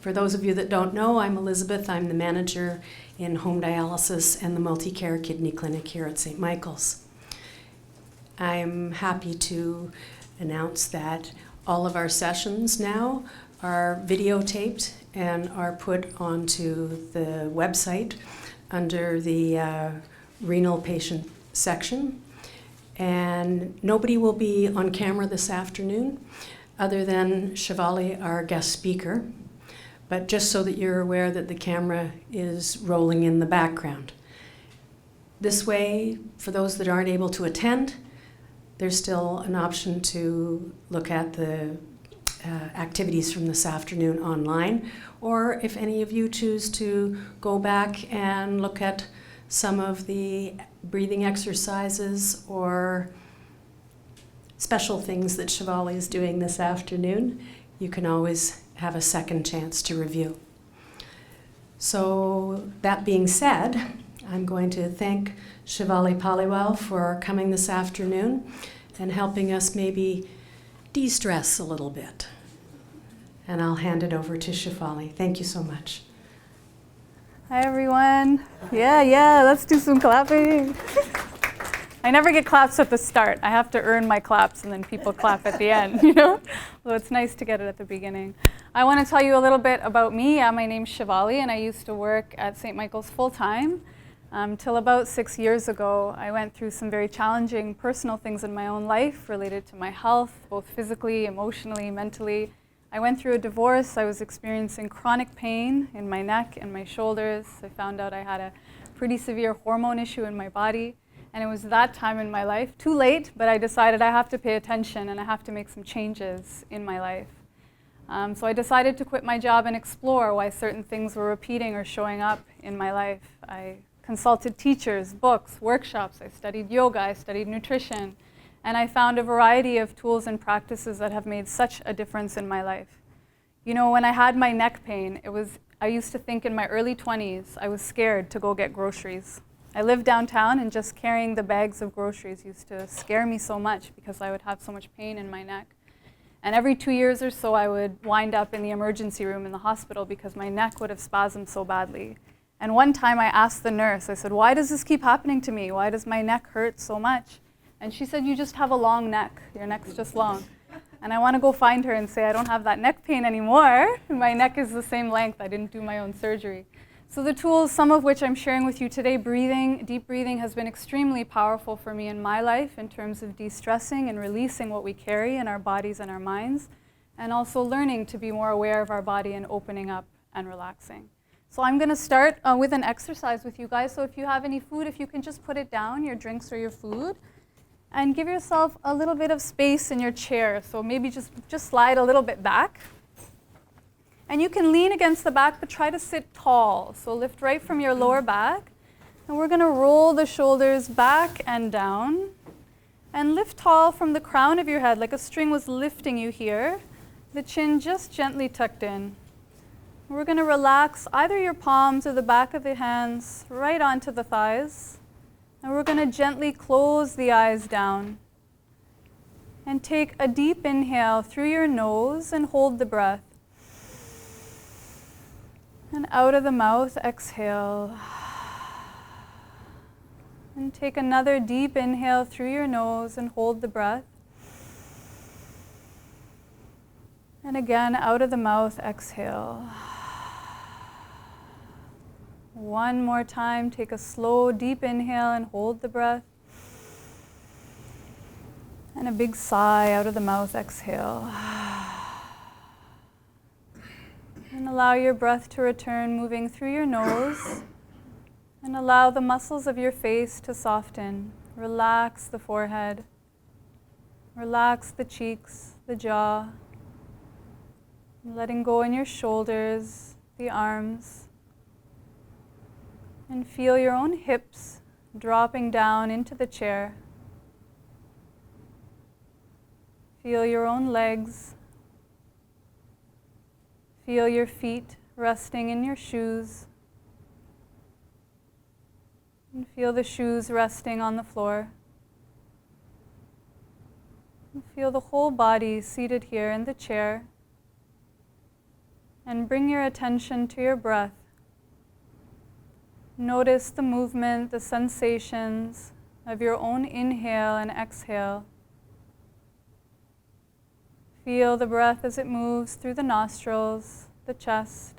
For those of you that don't know, I'm Elizabeth. I'm the manager in home dialysis and the multi-care kidney clinic here at St. Michael's. I'm happy to announce that all of our sessions now are videotaped and are put onto the website under the renal patient section. And nobody will be on camera this afternoon other than Shivalee, our guest speaker. But just so that you're aware that the camera is rolling in the background. This way, for those that aren't able to attend, there's still an option to look at the activities from this afternoon online, or if any of you choose to go back and look at some of the breathing exercises or special things that Shivalee is doing this afternoon, you can always have a second chance to review. So that being said, I'm going to thank Shivalee Paliwal for coming this afternoon and helping us maybe de-stress a little bit. And I'll hand it over to Shivalee. Thank you so much. Hi everyone. Yeah, let's do some clapping. I never get claps at the start. I have to earn my claps and then people clap at the end, you know? Well, it's nice to get it at the beginning. I want to tell you a little bit about me. My name's Shivalee and I used to work at St. Michael's full-time. Till about 6 years ago, I went through some very challenging personal things in my own life related to my health, both physically, emotionally, mentally. I went through a divorce. I was experiencing chronic pain in my neck and my shoulders. I found out I had a pretty severe hormone issue in my body. And it was that time in my life, too late, but I decided I have to pay attention and I have to make some changes in my life. So I decided to quit my job and explore why certain things were repeating or showing up in my life. I consulted teachers, books, workshops. I studied yoga, I studied nutrition, and I found a variety of tools and practices that have made such a difference in my life. You know, when I had my neck pain, I used to think in my early 20s, I was scared to go get groceries. I lived downtown and just carrying the bags of groceries used to scare me so much because I would have so much pain in my neck. And every 2 years or so, I would wind up in the emergency room in the hospital because my neck would have spasmed so badly. And one time I asked the nurse, I said, why does this keep happening to me? Why does my neck hurt so much? And she said, you just have a long neck. Your neck's just long. And I want to go find her and say, I don't have that neck pain anymore. My neck is the same length. I didn't do my own surgery. So the tools, some of which I'm sharing with you today, breathing, deep breathing has been extremely powerful for me in my life in terms of de-stressing and releasing what we carry in our bodies and our minds, and also learning to be more aware of our body and opening up and relaxing. So I'm going to start with an exercise with you guys. So if you have any food, if you can just put it down, your drinks or your food, and give yourself a little bit of space in your chair. So maybe just slide a little bit back. And you can lean against the back, but try to sit tall. So lift right from your lower back. And we're going to roll the shoulders back and down. And lift tall from the crown of your head, like a string was lifting you here. The chin just gently tucked in. We're going to relax either your palms or the back of the hands right onto the thighs. And we're going to gently close the eyes down. And take a deep inhale through your nose and hold the breath. And out of the mouth, exhale. And take another deep inhale through your nose and hold the breath. And again, out of the mouth, exhale. One more time, take a slow, deep inhale and hold the breath. And a big sigh out of the mouth, exhale. And allow your breath to return, moving through your nose. And allow the muscles of your face to soften. Relax the forehead. Relax the cheeks, the jaw. Letting go in your shoulders, the arms. And feel your own hips dropping down into the chair. Feel your own legs. Feel your feet resting in your shoes. And feel the shoes resting on the floor. And feel the whole body seated here in the chair. And bring your attention to your breath. Notice the movement, the sensations of your own inhale and exhale. Feel the breath as it moves through the nostrils, the chest.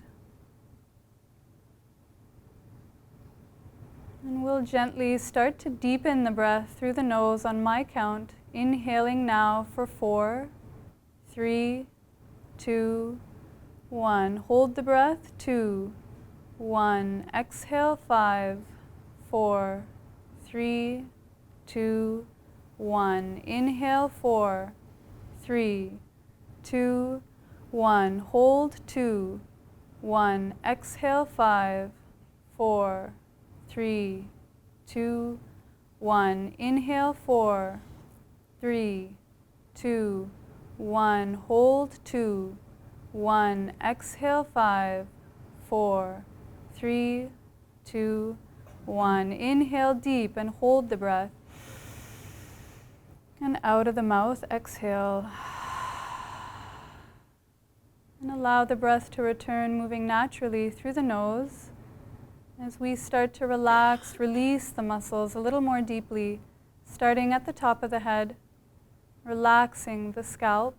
And we'll gently start to deepen the breath through the nose on my count, inhaling now for 4, 3, 2, 1. Hold the breath, 2, 1. Exhale, 5, 4, 3, 2, 1. Inhale, 4, 3, 2, 1. Hold, 2, 1. Exhale, 5, 4, 3, 2, 1. Inhale, 4, 3, 2, 1. Hold, 2, 1. Exhale, 5, 4, 3, 2, 1. Inhale deep and hold the breath. And out of the mouth, exhale. And allow the breath to return, moving naturally through the nose. As we start to relax, release the muscles a little more deeply, starting at the top of the head, relaxing the scalp,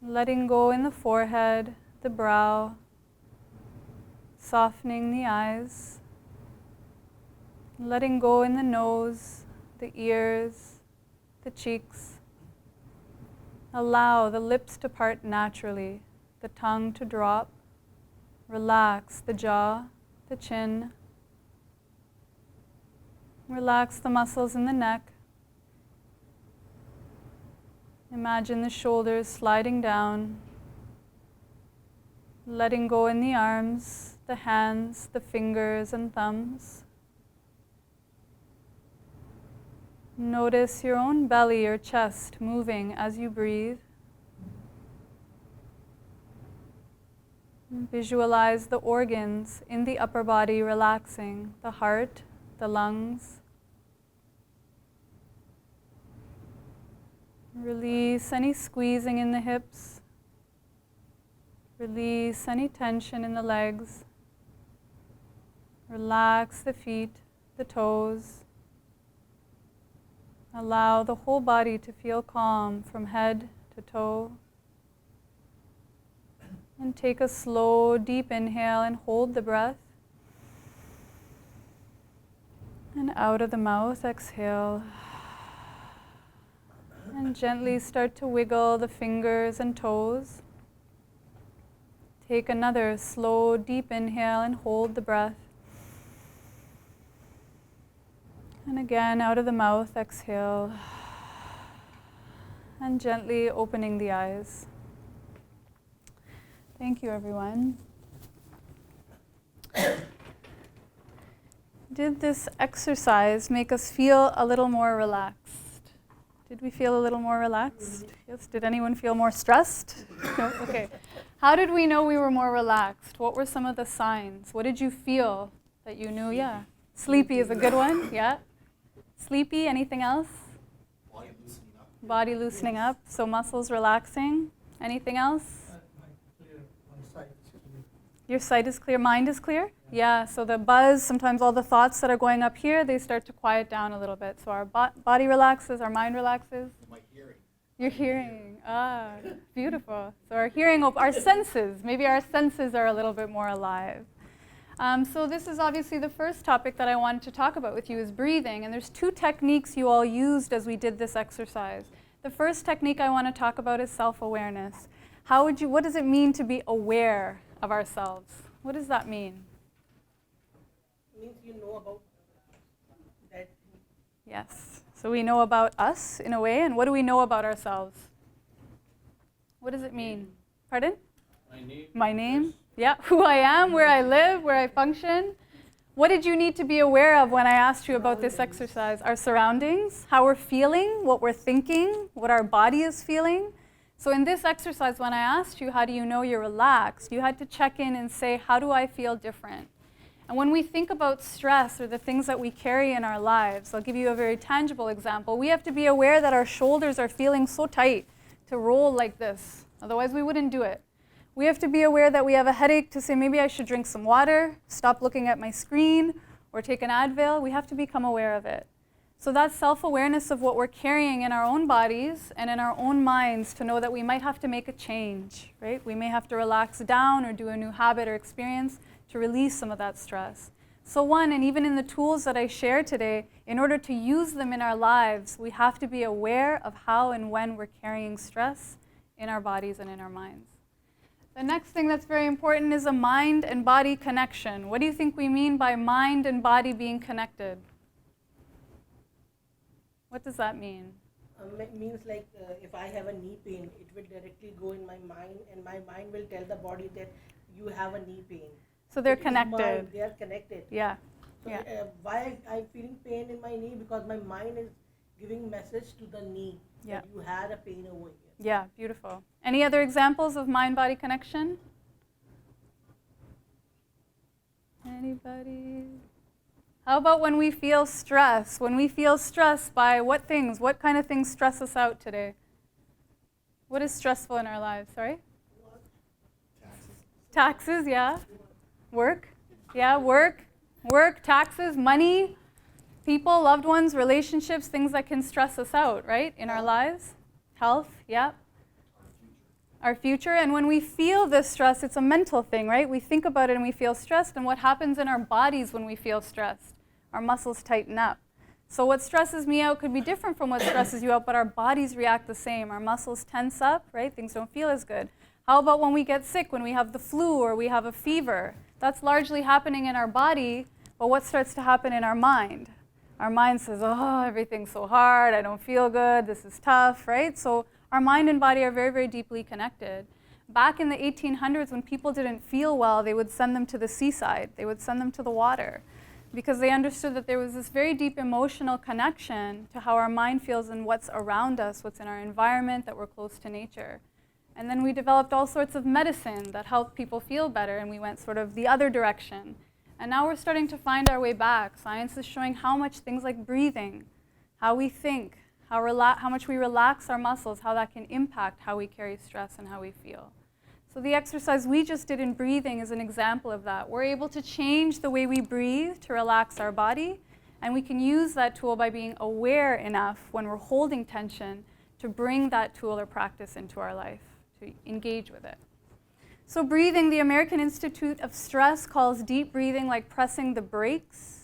letting go in the forehead, the brow, softening the eyes, letting go in the nose, the ears, the cheeks. Allow the lips to part naturally, the tongue to drop. Relax the jaw, the chin. Relax the muscles in the neck. Imagine the shoulders sliding down, letting go in the arms, the hands, the fingers and thumbs. Notice your own belly or chest moving as you breathe. Visualize the organs in the upper body relaxing, the heart, the lungs. Release any squeezing in the hips. Release any tension in the legs. Relax the feet, the toes. Allow the whole body to feel calm from head to toe. And take a slow, deep inhale and hold the breath. And out of the mouth, exhale. And gently start to wiggle the fingers and toes. Take another slow, deep inhale and hold the breath. And again, out of the mouth, exhale. And gently opening the eyes. Thank you, everyone. Did this exercise make us feel a little more relaxed? Did we feel a little more relaxed? Yes. Did anyone feel more stressed? No? Okay. How did we know we were more relaxed? What were some of the signs? What did you feel that you knew? Yeah. Sleepy is a good one. Yeah. Sleepy. Anything else? Body loosening up. Body loosening up. So muscles relaxing. Anything else? Your sight is clear, mind is clear? Yeah, so the buzz, sometimes all the thoughts that are going up here, they start to quiet down a little bit. So our body relaxes, our mind relaxes. My hearing. Your hearing, beautiful. So our hearing, our senses, maybe our senses are a little bit more alive. So this is obviously the first topic that I wanted to talk about with you is breathing. And there's 2 techniques you all used as we did this exercise. The first technique I want to talk about is self-awareness. What does it mean to be aware of ourselves? What does that mean? It means you know about that. Yes. So we know about us in a way, and what do we know about ourselves? What does it mean? Pardon? My name. My name? Yeah. Who I am, where I live, where I function. What did you need to be aware of when I asked you about this exercise? Our surroundings, how we're feeling, what we're thinking, what our body is feeling. So in this exercise, when I asked you, how do you know you're relaxed, you had to check in and say, how do I feel different? And when we think about stress or the things that we carry in our lives, I'll give you a very tangible example. We have to be aware that our shoulders are feeling so tight to roll like this. Otherwise, we wouldn't do it. We have to be aware that we have a headache to say maybe I should drink some water, stop looking at my screen, or take an Advil. We have to become aware of it. So that's self-awareness of what we're carrying in our own bodies and in our own minds to know that we might have to make a change, right? We may have to relax down or do a new habit or experience to release some of that stress. So one, and even in the tools that I share today, in order to use them in our lives, we have to be aware of how and when we're carrying stress in our bodies and in our minds. The next thing that's very important is a mind and body connection. What do you think we mean by mind and body being connected? What does that mean? It means like if I have a knee pain, it will directly go in my mind, and my mind will tell the body that you have a knee pain. So they're It is connected. mind, they are connected. Yeah. So Yeah. why I'm feeling pain in my knee? Because my mind is giving message to the knee Yeah. that you had a pain over here. Yeah, beautiful. Any other examples of mind-body connection? Anybody? How about when we feel stress? When we feel stressed by what things? What kind of things stress us out today? What is stressful in our lives? Sorry? Taxes, yeah. Work? Yeah, work. Work, taxes, money, people, loved ones, relationships, things that can stress us out, right, in our lives. Health, yeah. Our future. And when we feel this stress, it's a mental thing, right? We think about it and we feel stressed. And what happens in our bodies when we feel stressed? Our muscles tighten up. So what stresses me out could be different from what stresses you out, but our bodies react the same. Our muscles tense up, right? Things don't feel as good. How about when we get sick, when we have the flu or we have a fever? That's largely happening in our body, but what starts to happen in our mind? Our mind says, oh, everything's so hard, I don't feel good, this is tough, right? So our mind and body are very, very deeply connected. Back in the 1800s, when people didn't feel well, they would send them to the seaside. They would send them to the water because they understood that there was this very deep emotional connection to how our mind feels and what's around us, what's in our environment, that we're close to nature. And then we developed all sorts of medicine that helped people feel better, and we went sort of the other direction. And now we're starting to find our way back. Science is showing how much things like breathing, how we think, how much we relax our muscles, how that can impact how we carry stress and how we feel. So the exercise we just did in breathing is an example of that. We're able to change the way we breathe to relax our body, and we can use that tool by being aware enough when we're holding tension to bring that tool or practice into our life, to engage with it. So breathing, the American Institute of Stress calls deep breathing like pressing the brakes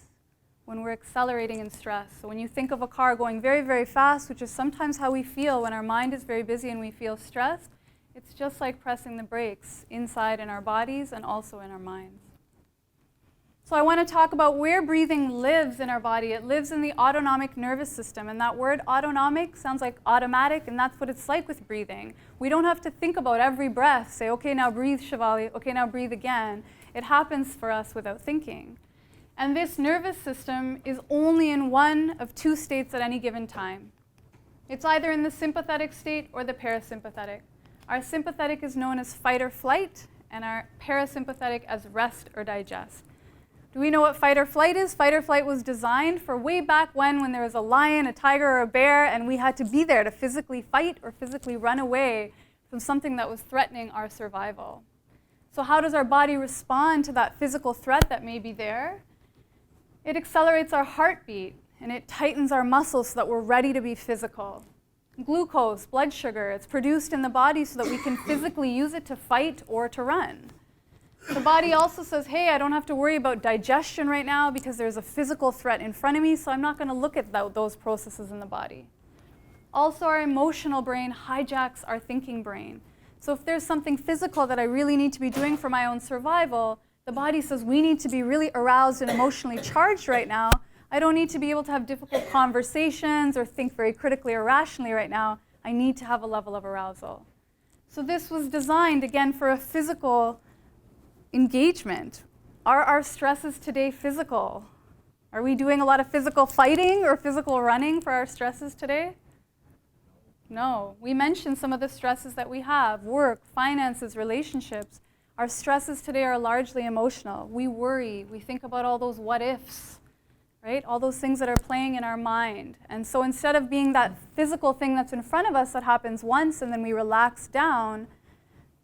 when we're accelerating in stress. So when you think of a car going very, very fast, which is sometimes how we feel when our mind is very busy and we feel stressed, it's just like pressing the brakes inside in our bodies and also in our minds. So I want to talk about where breathing lives in our body. It lives in the autonomic nervous system. And that word autonomic sounds like automatic, and that's what it's like with breathing. We don't have to think about every breath, say, okay, now breathe, Shivalee, okay, now breathe again. It happens for us without thinking. And this nervous system is only in one of two states at any given time. It's either in the sympathetic state or the parasympathetic. Our sympathetic is known as fight or flight, and our parasympathetic as rest or digest. Do we know what fight or flight is? Fight or flight was designed for way back when there was a lion, a tiger, or a bear, and we had to be there to physically fight or physically run away from something that was threatening our survival. So how does our body respond to that physical threat that may be there? It accelerates our heartbeat, and it tightens our muscles so that we're ready to be physical. Glucose, blood sugar, it's produced in the body so that we can physically use it to fight or to run. The body also says, hey, I don't have to worry about digestion right now because there's a physical threat in front of me, so I'm not going to look at those processes in the body. Also, our emotional brain hijacks our thinking brain. So if there's something physical that I really need to be doing for my own survival, the body says we need to be really aroused and emotionally charged right now. I don't need to be able to have difficult conversations or think very critically or rationally right now. I need to have a level of arousal. So this was designed, again, for a physical engagement. Are our stresses today physical? Are we doing a lot of physical fighting or physical running for our stresses today? No. We mentioned some of the stresses that we have: work, finances, relationships. Our stresses today are largely emotional. We worry. We think about all those what ifs, right? All those things that are playing in our mind. And so instead of being that physical thing that's in front of us that happens once and then we relax down,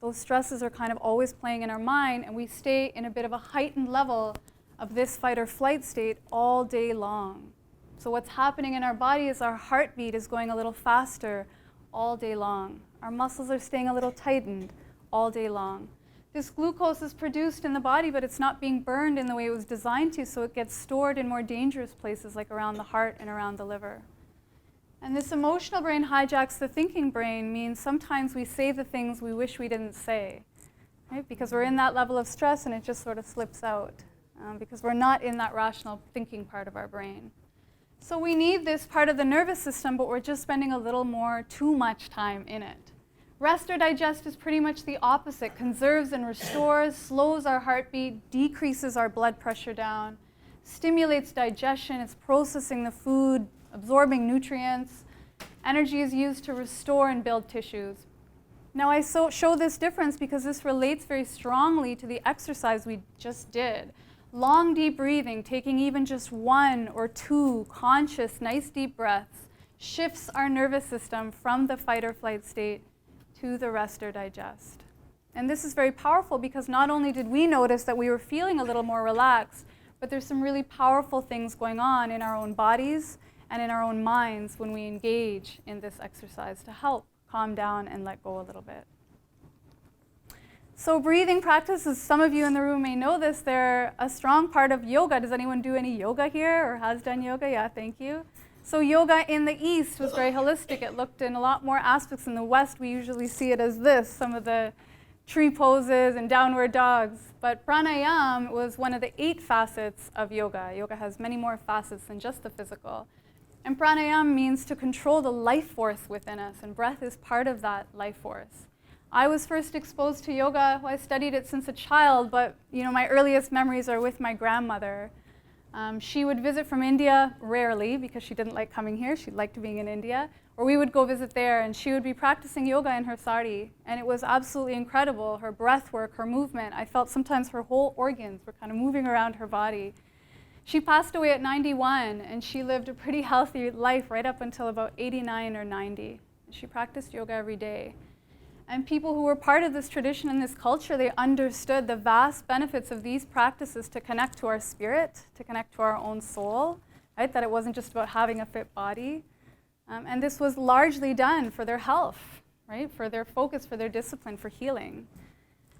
those stresses are kind of always playing in our mind, and we stay in a bit of a heightened level of this fight or flight state all day long. So what's happening in our body is our heartbeat is going a little faster all day long. Our muscles are staying a little tightened all day long. This glucose is produced in the body, but it's not being burned in the way it was designed to, so it gets stored in more dangerous places like around the heart and around the liver. And this emotional brain hijacks the thinking brain means sometimes we say the things we wish we didn't say, right? Because we're in that level of stress and it just sort of slips out because we're not in that rational thinking part of our brain. So we need this part of the nervous system, but we're just spending a little more, too much time in it. Rest or digest is pretty much the opposite. Conserves and restores, slows our heartbeat, decreases our blood pressure down, stimulates digestion, it's processing the food, absorbing nutrients. Energy is used to restore and build tissues. Now I show this difference because this relates very strongly to the exercise we just did. Long, deep breathing, taking even just 1 or 2 conscious, nice deep breaths, shifts our nervous system from the fight or flight state to the rest or digest. And this is very powerful because not only did we notice that we were feeling a little more relaxed, but there's some really powerful things going on in our own bodies and in our own minds when we engage in this exercise to help calm down and let go a little bit. So breathing practices, some of you in the room may know this, they're a strong part of yoga. Does anyone do any yoga here or has done yoga? Yeah, thank you. So yoga in the East was very holistic. It looked in a lot more aspects. In the West, we usually see it as this, some of the tree poses and downward dogs. But pranayama was one of the 8 facets of yoga. Yoga has many more facets than just the physical. And pranayama means to control the life force within us, and breath is part of that life force. I was first exposed to yoga. Well, I studied it since a child, but my earliest memories are with my grandmother. She would visit from India rarely because she didn't like coming here. She liked being in India. Or we would go visit there, and she would be practicing yoga in her sari. And it was absolutely incredible. Her breath work, her movement. I felt sometimes her whole organs were kind of moving around her body. She passed away at 91, and she lived a pretty healthy life right up until about 89 or 90. She practiced yoga every day. And people who were part of this tradition and this culture, they understood the vast benefits of these practices to connect to our spirit, to connect to our own soul, right? That it wasn't just about having a fit body. And this was largely done for their health, right? For their focus, for their discipline, for healing.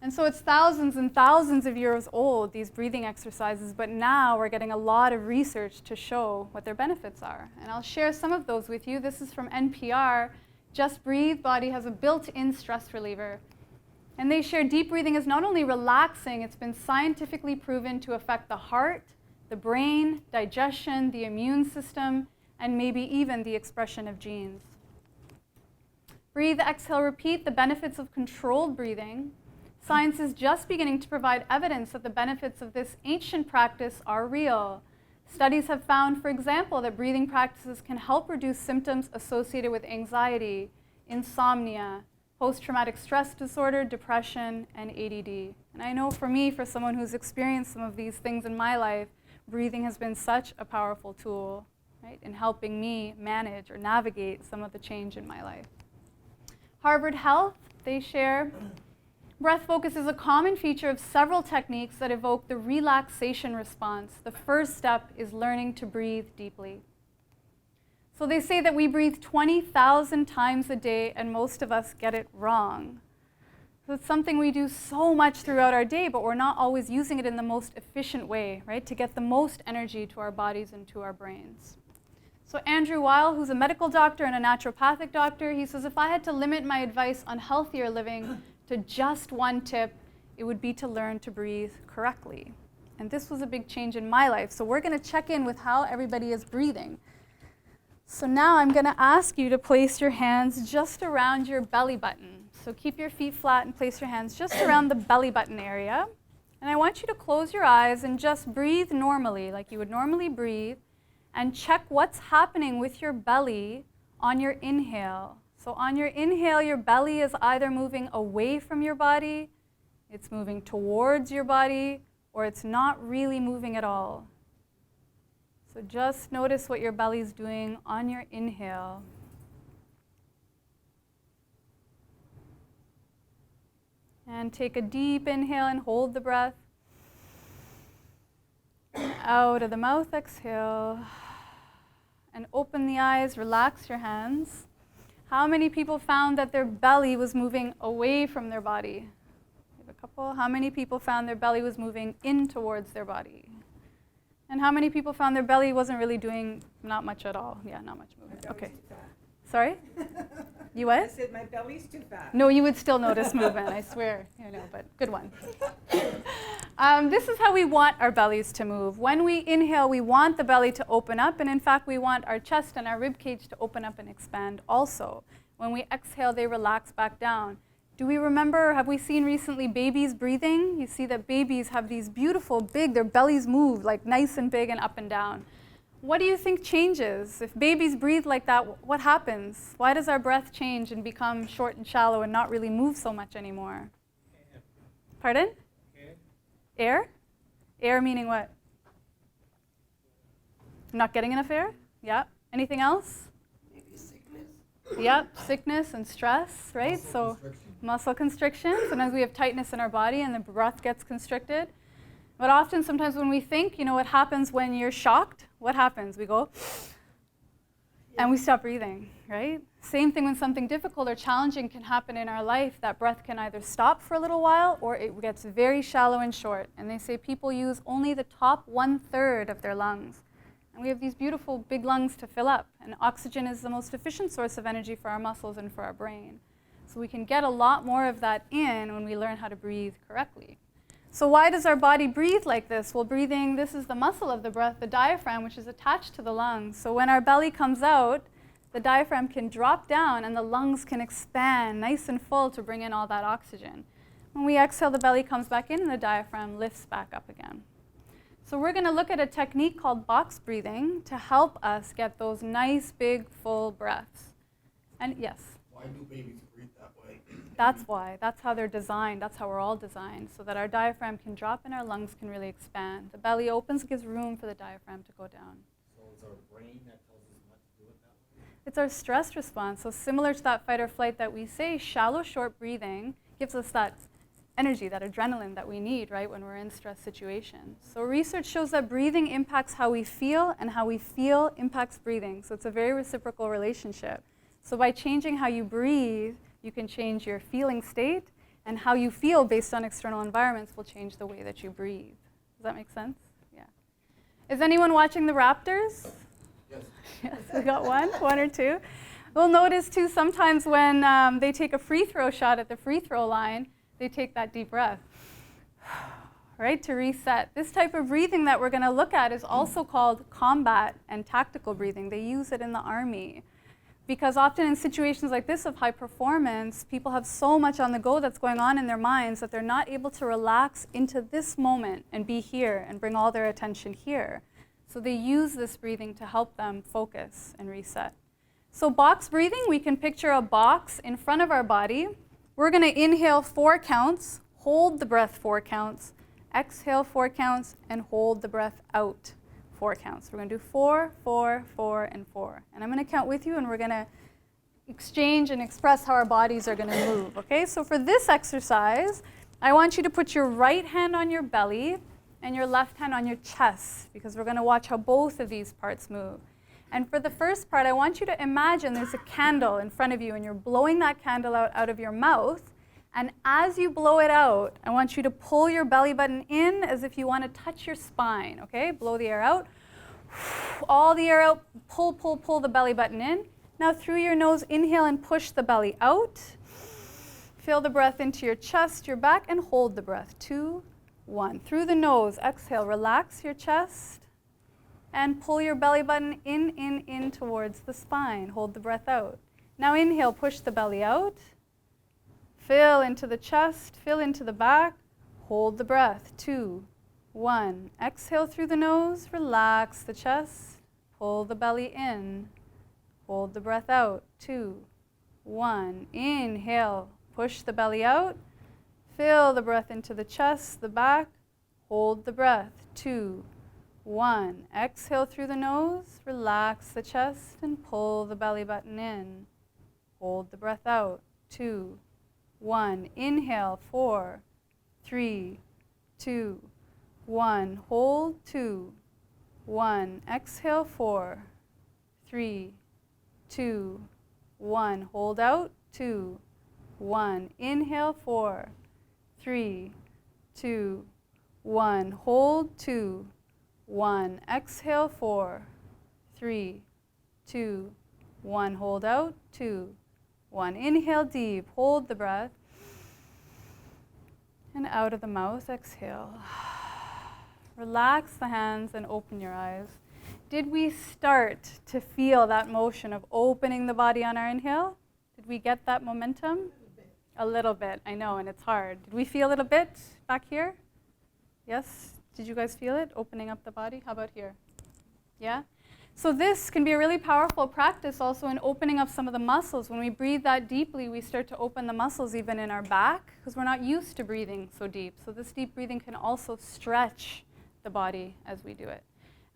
And so it's thousands and thousands of years old, these breathing exercises, but now we're getting a lot of research to show what their benefits are. And I'll share some of those with you. This is from NPR. Just Breathe Body has a built-in stress reliever. And they share deep breathing is not only relaxing, it's been scientifically proven to affect the heart, the brain, digestion, the immune system, and maybe even the expression of genes. Breathe, exhale, repeat, the benefits of controlled breathing. Science is just beginning to provide evidence that the benefits of this ancient practice are real. Studies have found, for example, that breathing practices can help reduce symptoms associated with anxiety, insomnia, post-traumatic stress disorder, depression, and ADD. And I know for me, for someone who's experienced some of these things in my life, breathing has been such a powerful tool, right, in helping me manage or navigate some of the change in my life. Harvard Health, they share, breath focus is a common feature of several techniques that evoke the relaxation response. The first step is learning to breathe deeply. So they say that we breathe 20,000 times a day, and most of us get it wrong. So it's something we do so much throughout our day, but we're not always using it in the most efficient way, right, to get the most energy to our bodies and to our brains. So Andrew Weil, who's a medical doctor and a naturopathic doctor, he says, if I had to limit my advice on healthier living to just one tip, it would be to learn to breathe correctly. And this was a big change in my life. So we're going to check in with how everybody is breathing. So now I'm going to ask you to place your hands just around your belly button. So keep your feet flat and place your hands just around the belly button area. And I want you to close your eyes and just breathe normally, like you would normally breathe, and check what's happening with your belly on your inhale. So on your inhale, your belly is either moving away from your body, it's moving towards your body, or it's not really moving at all. So just notice what your belly's doing on your inhale. And take a deep inhale and hold the breath. Out of the mouth, exhale. And open the eyes, relax your hands. How many people found that their belly was moving away from their body? We have a couple. How many people found their belly was moving in towards their body? And how many people found their belly wasn't really doing not much at all? Yeah, not much movement. Okay. Sorry? You what? I said my belly's too fat. No, you would still notice movement, I swear. You know, but good one. This is how we want our bellies to move. When we inhale, we want the belly to open up, and in fact, we want our chest and our rib cage to open up and expand also. When we exhale, they relax back down. Do we remember, have we seen recently babies breathing? You see that babies have these beautiful, big, their bellies move like nice and big and up and down. What do you think changes? If babies breathe like that, what happens? Why does our breath change and become short and shallow and not really move so much anymore? Pardon? Air? Air meaning what? Not getting enough air? Yeah. Anything else? Maybe sickness. Yep, sickness and stress, right? So muscle constriction. Sometimes we have tightness in our body and the breath gets constricted. But often, sometimes when we think, you know what happens when you're shocked? What happens? We go, and we stop breathing, right? Same thing when something difficult or challenging can happen in our life. That breath can either stop for a little while or it gets very shallow and short. And they say people use only the top 1/3 of their lungs. And we have these beautiful big lungs to fill up. And oxygen is the most efficient source of energy for our muscles and for our brain. So we can get a lot more of that in when we learn how to breathe correctly. So why does our body breathe like this? Well, breathing, this is the muscle of the breath, the diaphragm, which is attached to the lungs. So when our belly comes out, the diaphragm can drop down and the lungs can expand nice and full to bring in all that oxygen. When we exhale, the belly comes back in and the diaphragm lifts back up again. So we're going to look at a technique called box breathing to help us get those nice, big, full breaths. And yes? Why do babies breathe that way? That's why. That's how they're designed. That's how we're all designed, so that our diaphragm can drop and our lungs can really expand. The belly opens, gives room for the diaphragm to go down. So it's our brain that tells us not to do it that way? It's our stress response. So similar to that fight or flight that we say, shallow, short breathing gives us that energy, that adrenaline that we need, right, when we're in stress situations. So research shows that breathing impacts how we feel, and how we feel impacts breathing. So it's a very reciprocal relationship. So by changing how you breathe, you can change your feeling state, and how you feel based on external environments will change the way that you breathe. Does that make sense? Yeah. Is anyone watching the Raptors? Yes. Yes, we got one or two. We'll notice too sometimes when they take a free throw shot at the free throw line, they take that deep breath, right, to reset. This type of breathing that we're going to look at is also called combat and tactical breathing. They use it in the Army. Because often in situations like this of high performance, people have so much on the go that's going on in their minds that they're not able to relax into this moment and be here and bring all their attention here. So they use this breathing to help them focus and reset. So box breathing, we can picture a box in front of our body. We're going to inhale 4 counts, hold the breath 4 counts, exhale 4 counts, and hold the breath out 4 counts. We're going to do 4, 4, 4, and 4. And I'm going to count with you, and we're going to exchange and express how our bodies are going to move. Okay? So for this exercise, I want you to put your right hand on your belly and your left hand on your chest, because we're going to watch how both of these parts move. And for the first part, I want you to imagine there's a candle in front of you, and you're blowing that candle out of your mouth. And as you blow it out, I want you to pull your belly button in as if you want to touch your spine, okay? Blow the air out. All the air out, pull, pull, pull the belly button in. Now through your nose, inhale and push the belly out. Feel the breath into your chest, your back, and hold the breath. 2, 1. Through the nose, exhale, relax your chest. And pull your belly button in towards the spine. Hold the breath out. Now inhale, push the belly out. Fill into the chest, fill into the back, hold the breath. 2, 1. Exhale through the nose, relax the chest, pull the belly in, hold the breath out. 2, 1. Inhale, push the belly out, fill the breath into the chest, the back, hold the breath. 2, 1. Exhale through the nose, relax the chest, and pull the belly button in, hold the breath out. 2, 1. Inhale, 4, 3, 2, 1. Hold, 2, 1. Exhale, 4, 3, 2, 1. Hold out, 2, 1. Inhale, 4, 3, 2, 1. Hold, 2, 1. Exhale, 4, 3, 2, 1. Hold out, 2, 1. Inhale deep, hold the breath. And out of the mouth, exhale. Relax the hands and open your eyes. Did we start to feel that motion of opening the body on our inhale? Did we get that momentum? A little bit, I know, and it's hard. Did we feel it a bit back here? Yes? Did you guys feel it, opening up the body? How about here? Yeah? So this can be a really powerful practice also in opening up some of the muscles. When we breathe that deeply, we start to open the muscles even in our back because we're not used to breathing so deep. So this deep breathing can also stretch the body as we do it.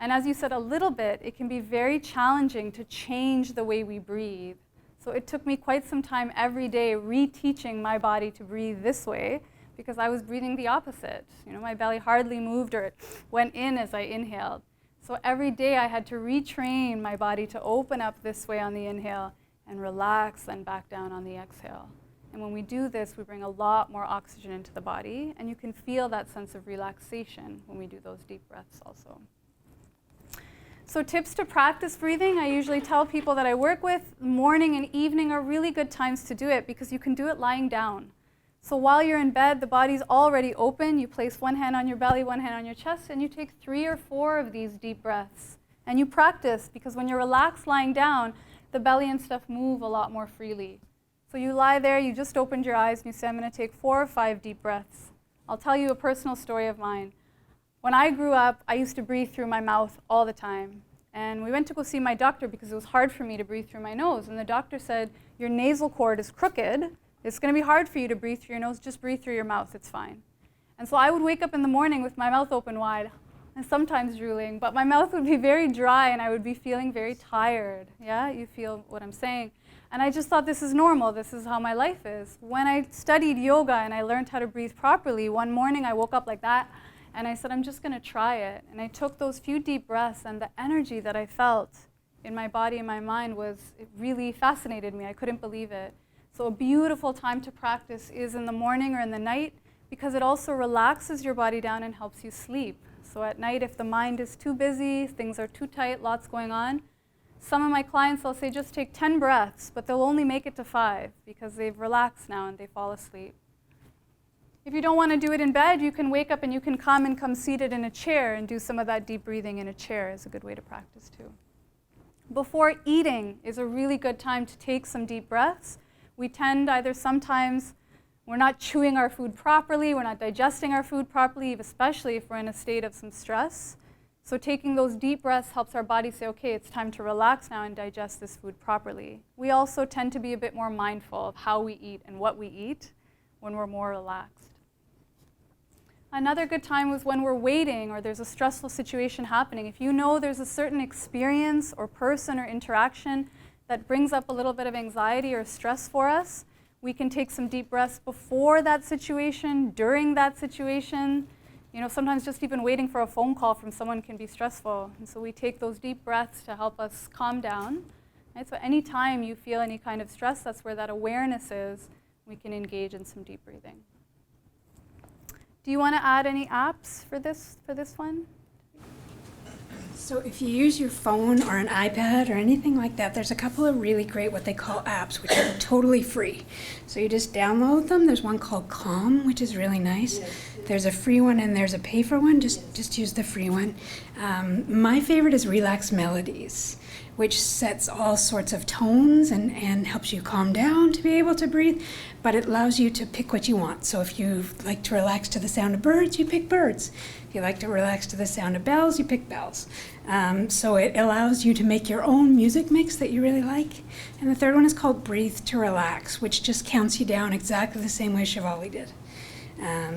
And as you said a little bit, it can be very challenging to change the way we breathe. So it took me quite some time every day reteaching my body to breathe this way because I was breathing the opposite. You know, my belly hardly moved or it went in as I inhaled. So every day I had to retrain my body to open up this way on the inhale and relax then back down on the exhale. And when we do this, we bring a lot more oxygen into the body, and you can feel that sense of relaxation when we do those deep breaths also. So tips to practice breathing, I usually tell people that I work with, morning and evening are really good times to do it because you can do it lying down. So while you're in bed, the body's already open. You place one hand on your belly, one hand on your chest, and you take 3 or 4 of these deep breaths. And you practice because when you're relaxed lying down, the belly and stuff move a lot more freely. So you lie there, you just opened your eyes, and you say, I'm going to take 4 or 5 deep breaths. I'll tell you a personal story of mine. When I grew up, I used to breathe through my mouth all the time. And we went to go see my doctor because it was hard for me to breathe through my nose. And the doctor said, your nasal cord is crooked. It's going to be hard for you to breathe through your nose. Just breathe through your mouth. It's fine. And so I would wake up in the morning with my mouth open wide and sometimes drooling. But my mouth would be very dry and I would be feeling very tired. Yeah, you feel what I'm saying. And I just thought this is normal. This is how my life is. When I studied yoga and I learned how to breathe properly, one morning I woke up like that. And I said, I'm just going to try it. And I took those few deep breaths, and the energy that I felt in my body and my mind it really fascinated me. I couldn't believe it. So a beautiful time to practice is in the morning or in the night because it also relaxes your body down and helps you sleep. So at night, if the mind is too busy, things are too tight, lots going on, some of my clients, I'll say just take 10 breaths, but they'll only make it to 5 because they've relaxed now and they fall asleep. If you don't want to do it in bed, you can wake up and you can come seated in a chair and do some of that deep breathing in a chair is a good way to practice too. Before eating is a really good time to take some deep breaths. We tend sometimes we're not chewing our food properly, we're not digesting our food properly, especially if we're in a state of some stress. So taking those deep breaths helps our body say, okay, it's time to relax now and digest this food properly. We also tend to be a bit more mindful of how we eat and what we eat when we're more relaxed. Another good time was when we're waiting or there's a stressful situation happening. If you know there's a certain experience or person or interaction that brings up a little bit of anxiety or stress for us, we can take some deep breaths before that situation, during that situation. You know, sometimes just even waiting for a phone call from someone can be stressful. And so we take those deep breaths to help us calm down. Right? So anytime you feel any kind of stress, that's where that awareness is. We can engage in some deep breathing. Do you want to add any apps for this one? So if you use your phone or an iPad or anything like that, there's a couple of really great what they call apps, which are totally free. So you just download them. There's one called Calm, which is really nice. Yes. There's a free one and there's a pay for one. Just use the free one. My favorite is Relax Melodies, which sets all sorts of tones and helps you calm down to be able to breathe, but it allows you to pick what you want. So if you like to relax to the sound of birds, you pick birds. If you like to relax to the sound of bells, you pick bells. So it allows you to make your own music mix that you really like. And the third one is called Breathe to Relax, which just counts you down exactly the same way Shivalee did.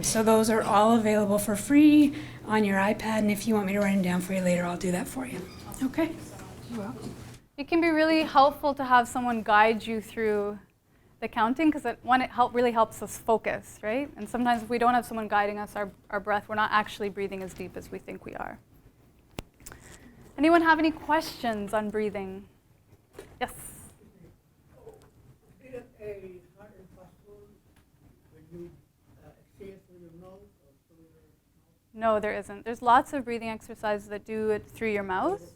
So those are all available for free on your iPad, and if you want me to write them down for you later, I'll do that for you. Okay? You're welcome. It can be really helpful to have someone guide you through the counting, because it really helps us focus, right? And sometimes if we don't have someone guiding us, our breath, we're not actually breathing as deep as we think we are. Anyone have any questions on breathing? Yes? Is it a hard and fast rule when you exhale through your nose or through your mouth? No, there isn't. There's lots of breathing exercises that do it through your mouth.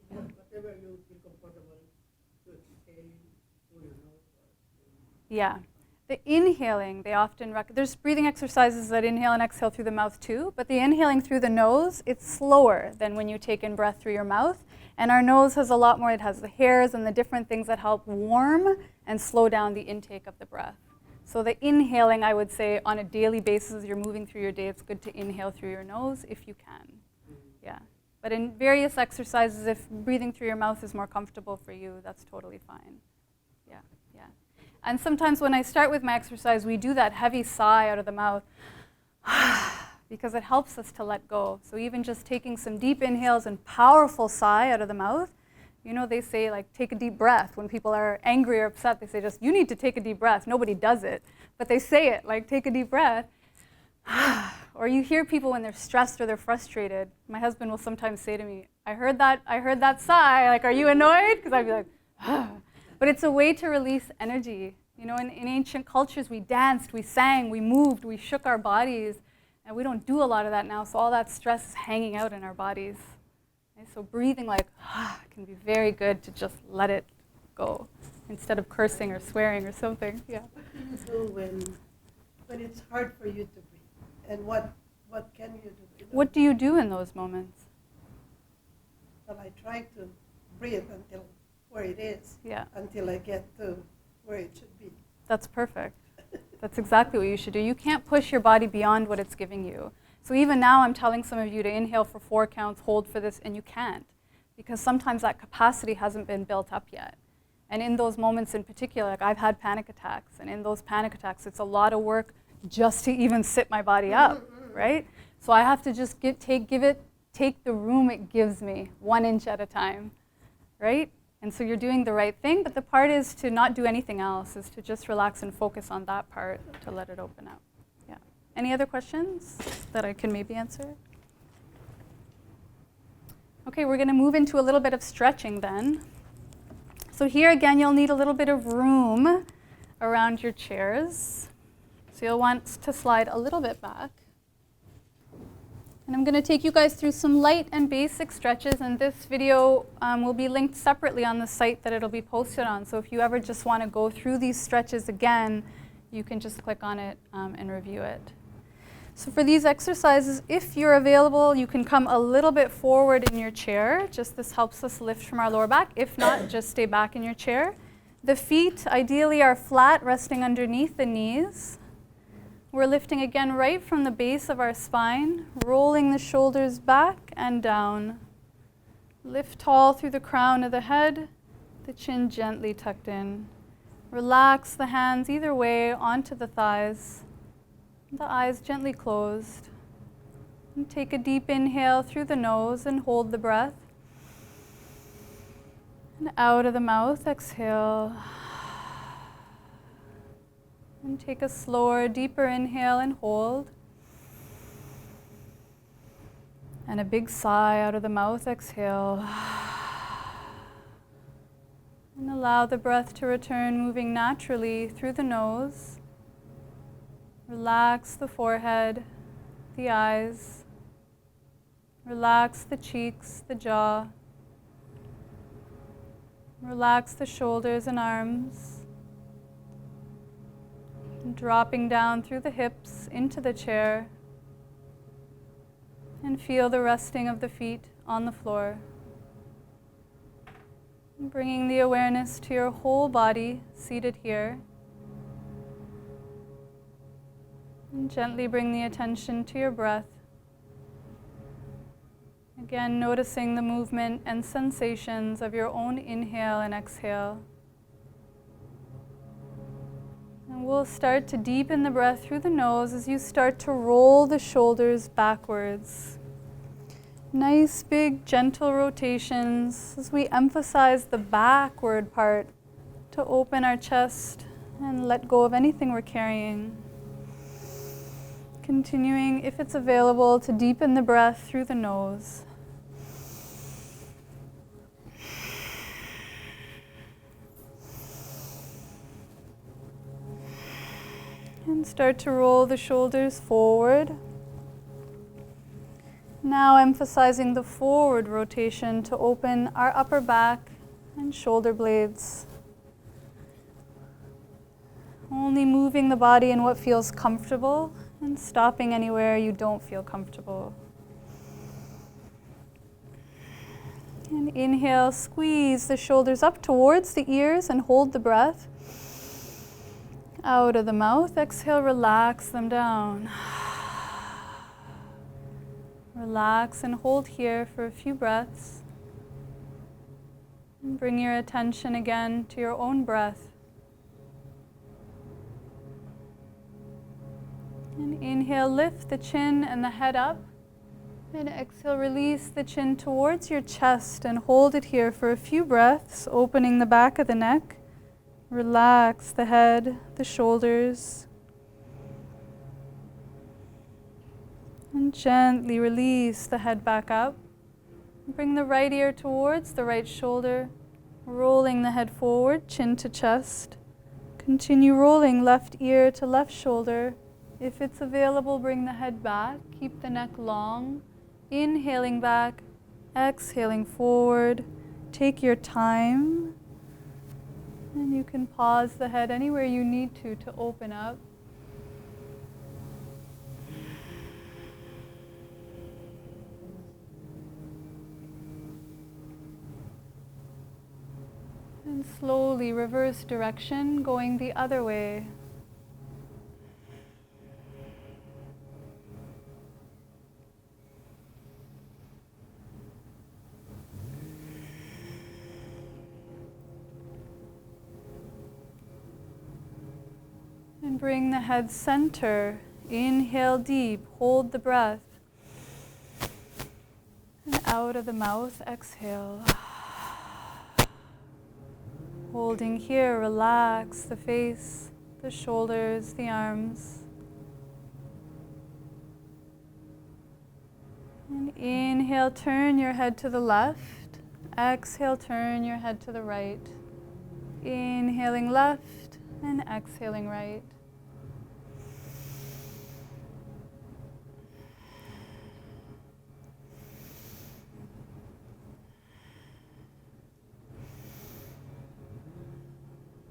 Whatever you feel comfortable to exhale through your nose. Yeah. The inhaling, they often there's breathing exercises that inhale and exhale through the mouth too, but the inhaling through the nose, it's slower than when you take in breath through your mouth. And our nose has a lot more, it has the hairs and the different things that help warm and slow down the intake of the breath. So the inhaling, I would say, on a daily basis, as you're moving through your day, it's good to inhale through your nose if you can. Yeah. But in various exercises, if breathing through your mouth is more comfortable for you, that's totally fine. Yeah, yeah. And sometimes when I start with my exercise, we do that heavy sigh out of the mouth because it helps us to let go. So even just taking some deep inhales and powerful sigh out of the mouth, you know, they say, like, take a deep breath. When people are angry or upset, they say just, you need to take a deep breath. Nobody does it, but they say it, like, take a deep breath. Or you hear people when they're stressed or they're frustrated. My husband will sometimes say to me, I heard that sigh, like, are you annoyed? Because I'd be like, But it's a way to release energy. You know, in ancient cultures, we danced, we sang, we moved, we shook our bodies, and we don't do a lot of that now, so all that stress is hanging out in our bodies. Okay, so breathing like, can be very good to just let it go, instead of cursing or swearing or something. Yeah. What do you do when it's hard for you to breathe? And what can you do? What do you do in those moments? Well, I try to breathe until where it is, Yeah. until I get to where it should be. That's perfect. That's exactly what you should do. You can't push your body beyond what it's giving you. So even now I'm telling some of you to inhale for 4 counts, hold for this, and you can't. Because sometimes that capacity hasn't been built up yet. And in those moments in particular, like I've had panic attacks, and in those panic attacks, it's a lot of work just to even sit my body up, right? So I have to just take the room it gives me, 1 inch at a time, right? And so you're doing the right thing, but the part is to not do anything else, is to just relax and focus on that part to let it open up. Yeah. Any other questions that I can maybe answer? Okay, we're going to move into a little bit of stretching then. So here again, you'll need a little bit of room around your chairs. So you'll want to slide a little bit back. And I'm going to take you guys through some light and basic stretches, and this video will be linked separately on the site that it'll be posted on. So if you ever just want to go through these stretches again, you can just click on it and review it. So for these exercises, if you're available, you can come a little bit forward in your chair. Just this helps us lift from our lower back. If not, just stay back in your chair. The feet ideally are flat, resting underneath the knees. We're lifting again right from the base of our spine, rolling the shoulders back and down. Lift tall through the crown of the head, the chin gently tucked in. Relax the hands either way onto the thighs, the eyes gently closed. And take a deep inhale through the nose and hold the breath. And out of the mouth, exhale. And take a slower, deeper inhale and hold. And a big sigh out of the mouth, exhale. And allow the breath to return, moving naturally through the nose. Relax the forehead, the eyes. Relax the cheeks, the jaw. Relax the shoulders and arms. Dropping down through the hips into the chair, and feel the resting of the feet on the floor. And bringing the awareness to your whole body seated here. And gently bring the attention to your breath. Again, noticing the movement and sensations of your own inhale and exhale. And we'll start to deepen the breath through the nose as you start to roll the shoulders backwards. Nice, big, gentle rotations as we emphasize the backward part to open our chest And let go of anything we're carrying. Continuing, if it's available, to deepen the breath through the nose. And start to roll the shoulders forward. Now emphasizing the forward rotation to open our upper back and shoulder blades. Only moving the body in what feels comfortable and stopping anywhere you don't feel comfortable. And inhale, squeeze the shoulders up towards the ears and hold the breath. Out of the mouth, exhale, relax them down. Relax and hold here for a few breaths. And bring your attention again to your own breath. And inhale, lift the chin and the head up. And exhale, release the chin towards your chest and hold it here for a few breaths, opening the back of the neck. Relax the head, the shoulders. And gently release the head back up. Bring the right ear towards the right shoulder, rolling the head forward, chin to chest. Continue rolling left ear to left shoulder. If it's available, bring the head back. Keep the neck long. Inhaling back, exhaling forward. Take your time. And you can pause the head anywhere you need to open up. And slowly reverse direction, going the other way. And bring the head center. Inhale deep, hold the breath. And out of the mouth, exhale. Holding here, relax the face, the shoulders, the arms. And inhale, turn your head to the left. Exhale, turn your head to the right. Inhaling left and exhaling right.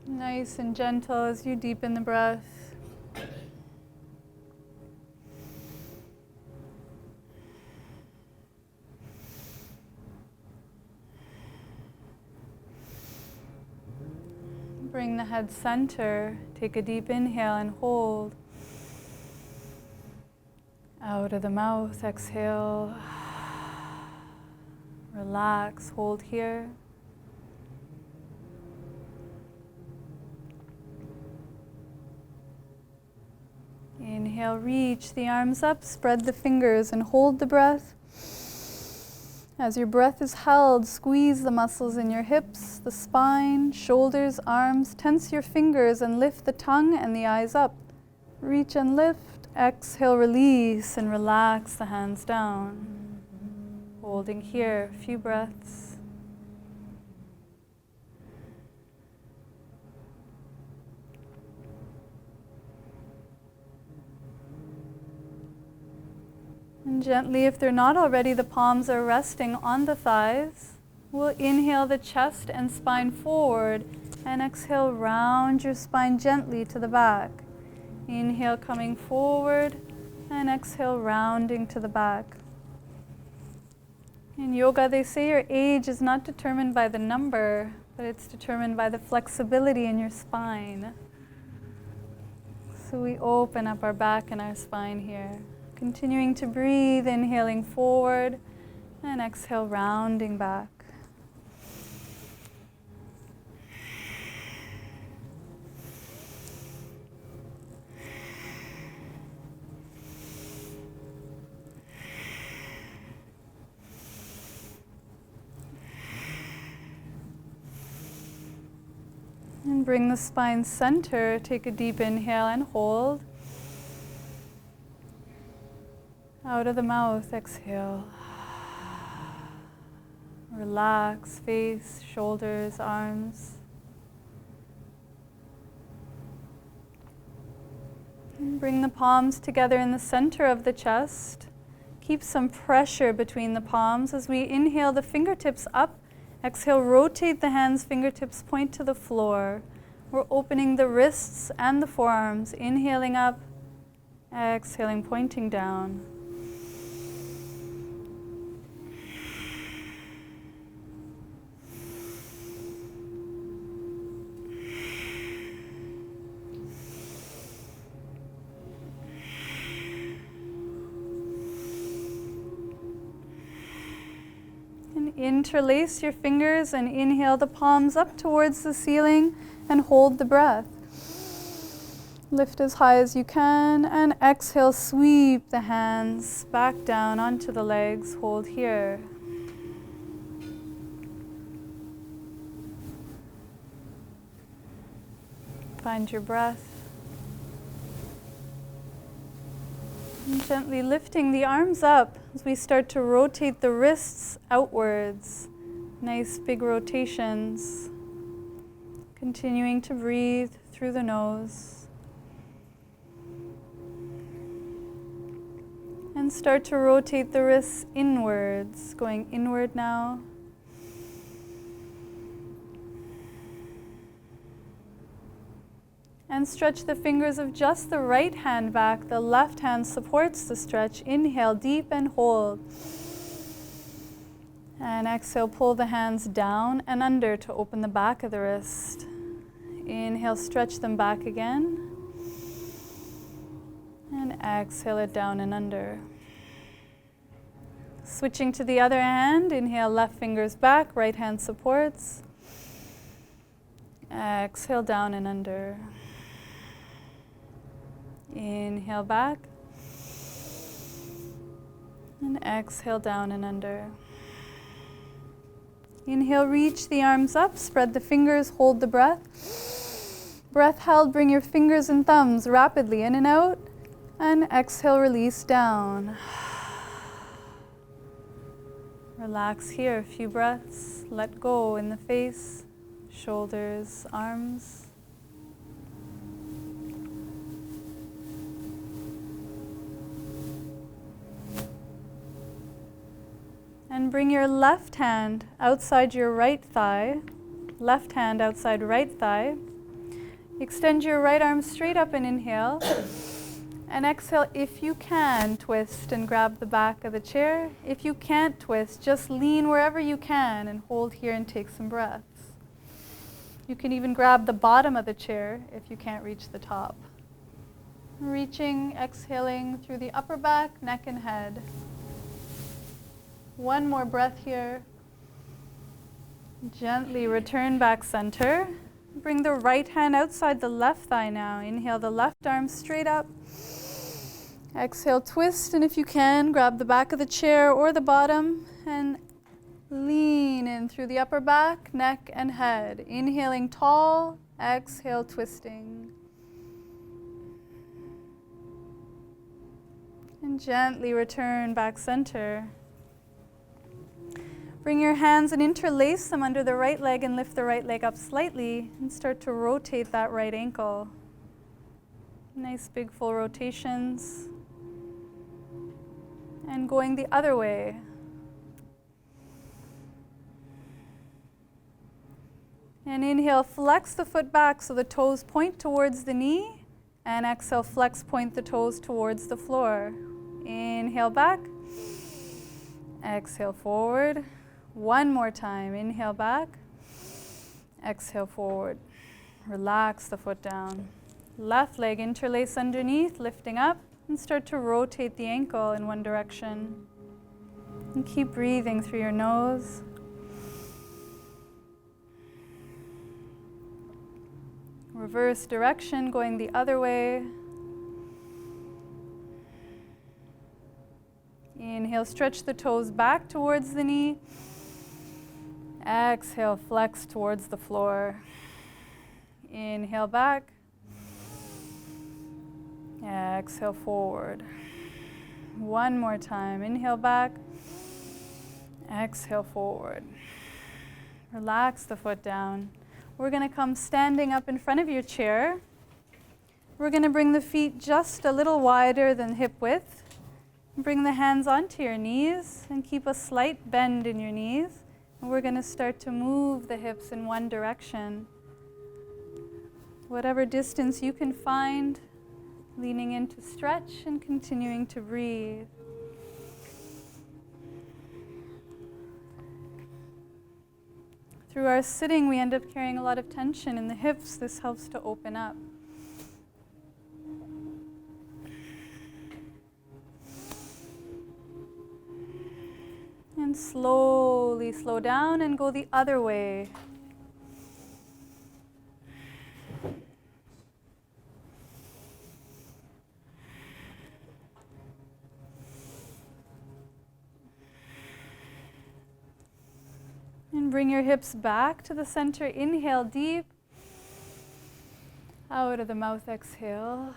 Nice and gentle as you deepen the breath. Bring the head center. Take a deep inhale and hold. Out of the mouth, exhale. Relax, hold here. Inhale, reach the arms up, spread the fingers and hold the breath. As your breath is held, squeeze the muscles in your hips, the spine, shoulders, arms. Tense your fingers and lift the tongue and the eyes up. Reach and lift. Exhale, release and relax the hands down. Holding here, a few breaths. And gently, if they're not already, the palms are resting on the thighs. We'll inhale the chest and spine forward and exhale, round your spine gently to the back. Inhale, coming forward and exhale, rounding to the back. In yoga, they say your age is not determined by the number, but it's determined by the flexibility in your spine. So we open up our back and our spine here. Continuing to breathe, inhaling forward, and exhale, rounding back. And bring the spine center. Take a deep inhale and hold. Out of the mouth, exhale. Relax, face, shoulders, arms. And bring the palms together in the center of the chest. Keep some pressure between the palms. As we inhale, the fingertips up. Exhale, rotate the hands, fingertips point to the floor. We're opening the wrists and the forearms. Inhaling up, exhaling, pointing down. Interlace your fingers and inhale the palms up towards the ceiling and hold the breath. Lift as high as you can and exhale, sweep the hands back down onto the legs. Hold here. Find your breath. And gently lifting the arms up as we start to rotate the wrists outwards. Nice big rotations. Continuing to breathe through the nose. And start to rotate the wrists inwards, going inward now. And stretch the fingers of just the right hand back. The left hand supports the stretch. Inhale deep and hold. And exhale, pull the hands down and under to open the back of the wrist. Inhale, stretch them back again. And exhale it down and under. Switching to the other hand. Inhale, left fingers back, right hand supports. Exhale, down and under. Inhale back. And exhale down and under. Inhale, reach the arms up, spread the fingers, hold the breath. Breath held, bring your fingers and thumbs rapidly in and out. And exhale, release down. Relax here, a few breaths. Let go in the face, shoulders, arms. And bring your left hand outside your right thigh. Left hand outside right thigh. Extend your right arm straight up and inhale. And exhale, if you can, twist and grab the back of the chair. If you can't twist, just lean wherever you can and hold here and take some breaths. You can even grab the bottom of the chair if you can't reach the top. Reaching, exhaling through the upper back, neck and head. One more breath here. Gently return back center. Bring the right hand outside the left thigh now. Inhale the left arm straight up. Exhale, twist, and if you can, grab the back of the chair or the bottom and lean in through the upper back, neck, and head. Inhaling tall, exhale, twisting. And gently return back center. Bring your hands and interlace them under the right leg and lift the right leg up slightly and start to rotate that right ankle. Nice big full rotations. And going the other way. And inhale, flex the foot back so the toes point towards the knee. And exhale, flex, point the toes towards the floor. Inhale back. Exhale forward. One more time. Inhale back. Exhale forward. Relax the foot down. Left leg interlace underneath, lifting up, and start to rotate the ankle in one direction. And keep breathing through your nose. Reverse direction, going the other way. Inhale, stretch the toes back towards the knee. Exhale, flex towards the floor. Inhale back. Exhale forward. One more time. Inhale back. Exhale forward. Relax the foot down. We're going to come standing up in front of your chair. We're going to bring the feet just a little wider than hip width. Bring the hands onto your knees and keep a slight bend in your knees. And we're going to start to move the hips in one direction. Whatever distance you can find, leaning into stretch and continuing to breathe. Through our sitting, we end up carrying a lot of tension in the hips. This helps to open up. And slowly slow down and go the other way. And bring your hips back to the center. Inhale deep. Out of the mouth, exhale.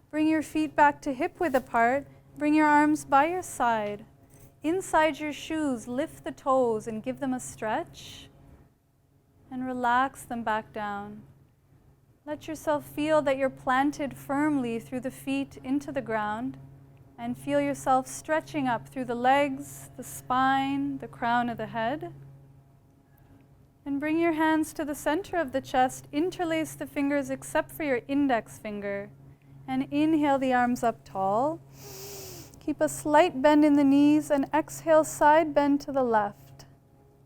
Bring your feet back to hip width apart. Bring your arms by your side. Inside your shoes, lift the toes and give them a stretch. And relax them back down. Let yourself feel that you're planted firmly through the feet into the ground. And feel yourself stretching up through the legs, the spine, the crown of the head. And bring your hands to the center of the chest. Interlace the fingers except for your index finger. And inhale the arms up tall. Keep a slight bend in the knees and exhale, side bend to the left.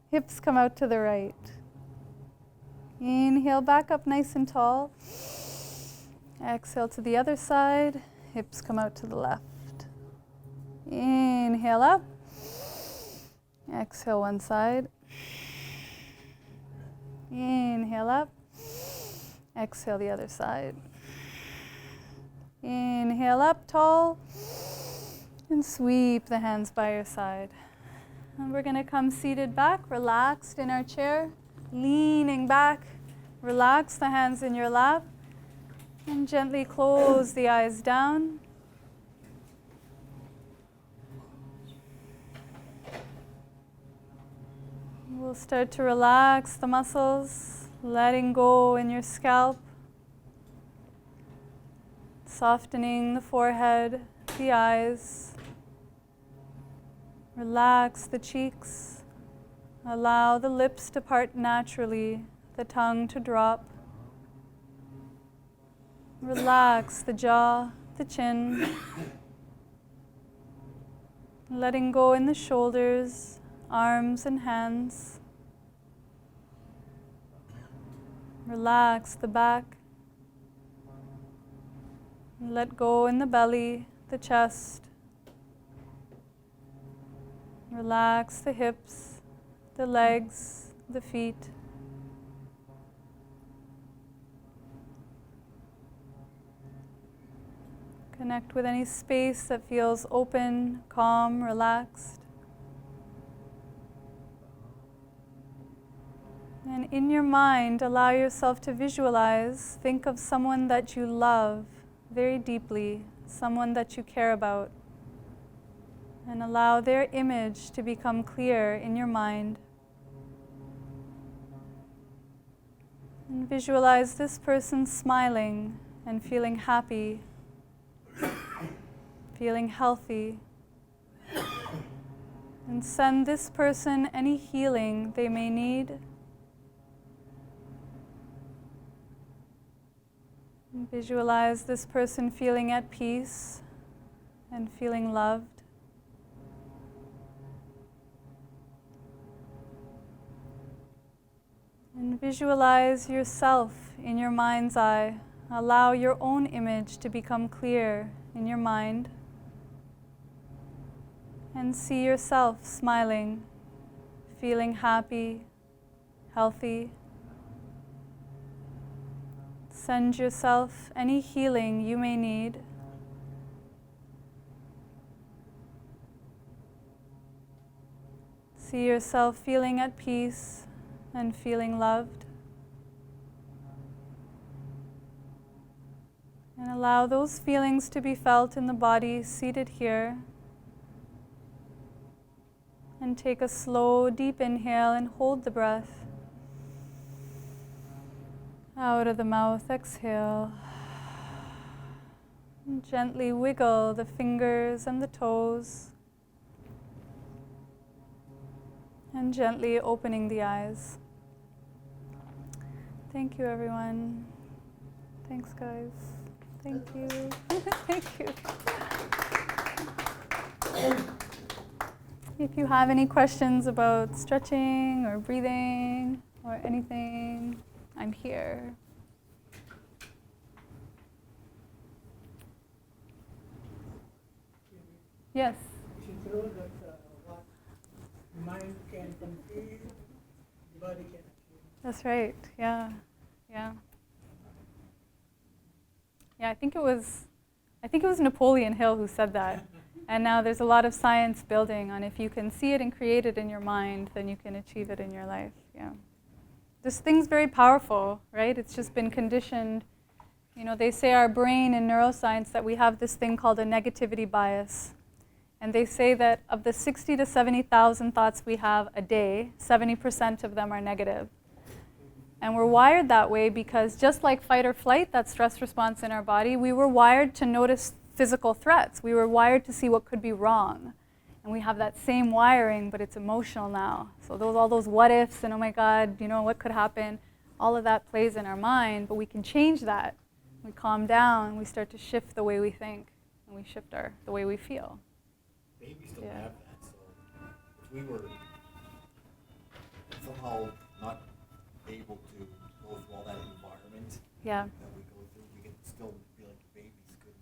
Hips come out to the right. Inhale, back up nice and tall. Exhale to the other side. Hips come out to the left. Inhale up. Exhale one side. Inhale up. Exhale the other side. Inhale up tall. And sweep the hands by your side. And we're going to come seated back, relaxed in our chair, leaning back. Relax the hands in your lap. And gently close the eyes down. We'll start to relax the muscles, letting go in your scalp, softening the forehead, the eyes. Relax the cheeks. Allow the lips to part naturally, the tongue to drop. Relax the jaw, the chin. Letting go in the shoulders, arms and hands. Relax the back. Let go in the belly, the chest. Relax the hips, the legs, the feet. Connect with any space that feels open, calm, relaxed. And in your mind, allow yourself to visualize, think of someone that you love very deeply, someone that you care about, and allow their image to become clear in your mind. And visualize this person smiling and feeling happy, feeling healthy. And send this person any healing they may need. And visualize this person feeling at peace and feeling loved. And visualize yourself in your mind's eye. Allow your own image to become clear in your mind. And see yourself smiling, feeling happy, healthy. Send yourself any healing you may need. See yourself feeling at peace and feeling loved. Allow those feelings to be felt in the body seated here. And take a slow, deep inhale and hold the breath. Out of the mouth, exhale. And gently wiggle the fingers and the toes. And gently opening the eyes. Thank you, everyone. Thanks, guys. Thank you. Thank you. If you have any questions about stretching or breathing or anything, I'm here. Yes. Is it true that what mind can conceive, the body can achieve? That's right. Yeah. Yeah. Yeah, I think it was Napoleon Hill who said that. And now there's a lot of science building on if you can see it and create it in your mind, then you can achieve it in your life. Yeah. This thing's very powerful, right? It's just been conditioned. You know, they say our brain in neuroscience that we have this thing called a negativity bias. And they say that of the 60 to 70,000 thoughts we have a day, 70% of them are negative. And we're wired that way because just like fight or flight, that stress response in our body, we were wired to notice physical threats. We were wired to see what could be wrong. And we have that same wiring, but it's emotional now. So all those what ifs and oh my God, you know, what could happen? All of that plays in our mind, but we can change that. We calm down, we start to shift the way we think, and we shift the way we feel. Babies still Yeah. have that, so if we were somehow not able to go through all that environment Yeah. that we go through, we could still be like babies, couldn't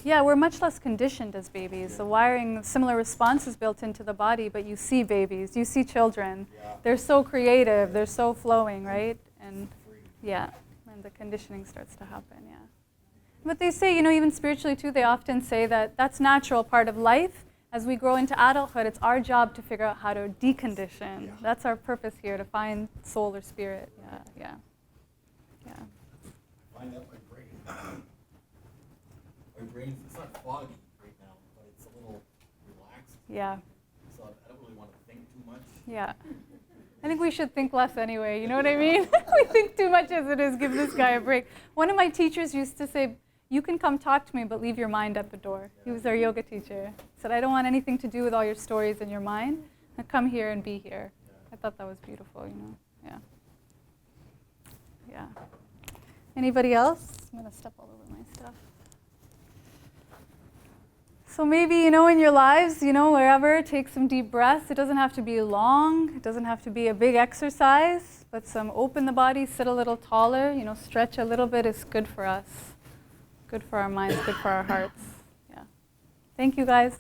we? Yeah, we're much less conditioned as babies. The wiring, similar responses built into the body, but you see babies, you see children. Yeah. They're so creative, they're so flowing, right? And Free. yeah, and the conditioning starts to happen, yeah. But they say, you know, even spiritually too, they often say that that's natural part of life. As we grow into adulthood, it's our job to figure out how to decondition. Yeah. That's our purpose here, to find soul or spirit. Yeah, yeah, yeah. Find out my brain. My brain's, it's not foggy right now, but it's a little relaxed. Yeah, So I don't really want to think too much. yeah. I think we should think less anyway, you know what I mean? We think too much as it is, give this guy a break. One of my teachers used to say, you can come talk to me, but leave your mind at the door. He was our yoga teacher. He said, I don't want anything to do with all your stories in your mind. Now come here and be here. I thought that was beautiful, you know? Yeah. Yeah. Anybody else? I'm going to step all over my stuff. So maybe, you know, in your lives, you know, wherever, take some deep breaths. It doesn't have to be long. It doesn't have to be a big exercise, but some open the body, sit a little taller, you know, stretch a little bit is good for us. Good for our minds, good for our hearts. Yeah. Thank you, guys.